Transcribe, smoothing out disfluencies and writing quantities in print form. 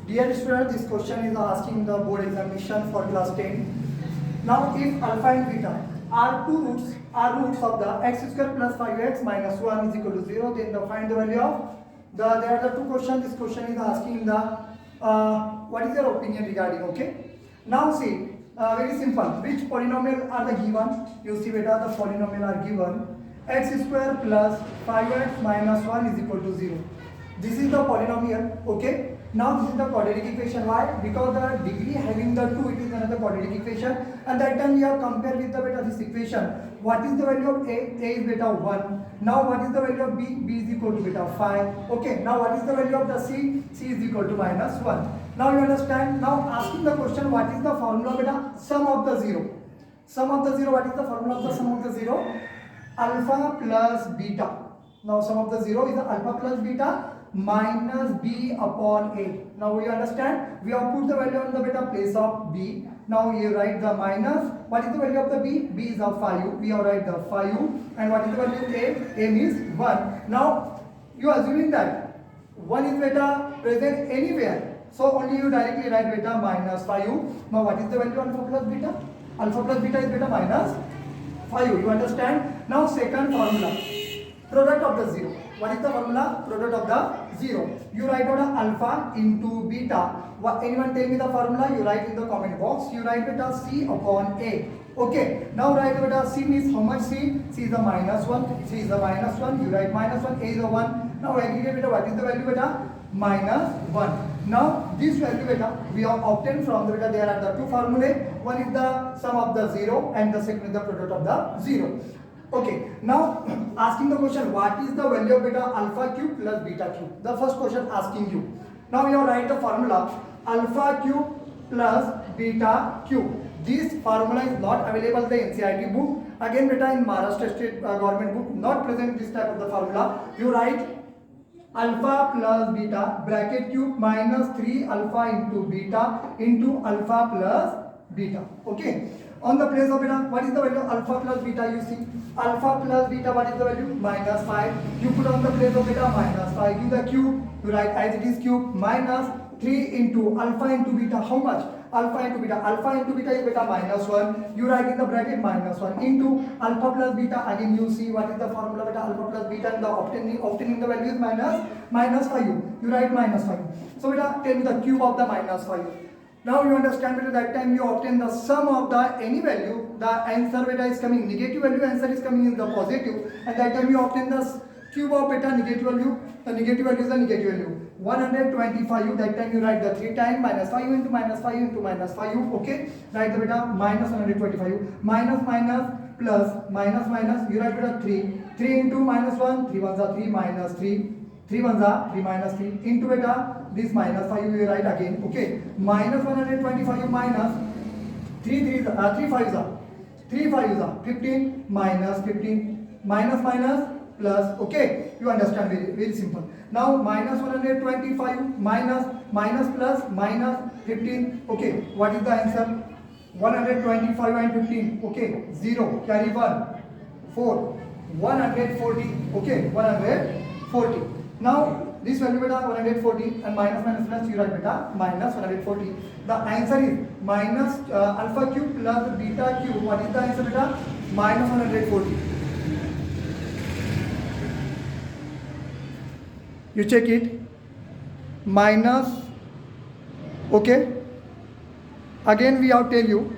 Dear student, this question is asking the board examination for class 10. Now, if alpha and beta are roots of the x square plus 5x minus 1 is equal to 0, then find the value of there are the two questions. This question is asking the what is your opinion regarding, okay? Now see, very simple. Which polynomial are the given? You see beta, the polynomial are given x square plus 5x minus 1 is equal to 0. This is the polynomial, okay? Now this is the quadratic equation. Why? Because the degree having the 2, it is another quadratic equation. And that time we have compared with the beta this equation. What is the value of A? A is beta 1. Now what is the value of B? B is equal to beta 5. Okay. Now what is the value of the C? C is equal to minus 1. Now you understand. Now asking the question, what is the formula beta? Sum of the 0. Sum of the 0. What is the formula of the sum of the 0? Alpha plus beta. Now sum of the 0 is the alpha plus beta minus b upon a. Now we understand, we have put the value on the beta place of b. Now you write the minus. What is the value of the b? B is of 5. We have write the 5. And what is the value of a? A means 1. Now you are assuming that 1 is beta present anywhere. So only you directly write beta minus 5. Now what is the value of alpha plus beta? Alpha plus beta is beta minus 5. You understand? Now second formula, product of the 0. What is the formula? Product of the 0. You write out alpha into beta. Anyone tell me the formula? You write in the comment box. You write beta C upon A. Okay. Now write beta C means how much C? C is the minus 1. C is the minus 1. You write minus 1. A is the 1. Now aggregate beta. What is the value beta? Minus 1. Now this value beta we have obtained from the beta. There are the two formulae. One is the sum of the 0 and the second is the product of the 0. Okay, now asking the question, what is the value of beta alpha cube plus beta cube? The first question asking you. Now we have write the formula alpha cube plus beta cube. This formula is not available in the NCERT book. Again beta in Maharashtra State government book not present this type of the formula. You write alpha plus beta bracket cube minus 3 alpha into beta into alpha plus beta. Okay. On the place of beta, what is the value of alpha plus beta? You see, alpha plus beta, what is the value? Minus 5. You put on the place of beta minus 5. Give the cube, you write as it is cube minus 3 into alpha into beta. How much? Alpha into beta. Alpha into beta is beta minus 1. You write in the bracket minus 1 into alpha plus beta. Again, you see what is the formula beta alpha plus beta, and the obtaining the value is minus 5. You write minus 5. So beta, tell me the cube of the minus 5. Now you understand that at that time you obtain the sum of the any value, the answer beta is coming negative value, answer is coming in the positive, and that time you obtain the cube of beta negative value, the negative value is the negative value. 125, that time you write the 3 times minus 5 into minus 5 into minus 5, okay? Write the beta minus 125, minus plus minus, you write beta 3. 3 into minus 1, 3 ones are 3 minus 3. 3 ones are 3 minus 3 into beta this minus 5 you write again, okay? Minus 125 minus 3 5s are 3 5s are 15 minus 15 minus plus, okay? You understand, very simple. Now minus 125 minus plus minus 15, okay? What is the answer? 125 and 15, okay? 0 carry 1 4 140, okay? 140. Now this value beta 140 and minus plus you write beta minus 140. The answer is minus alpha cube plus beta cube. What is the answer beta? Minus 140. You check it. Minus, okay. Again we have tell you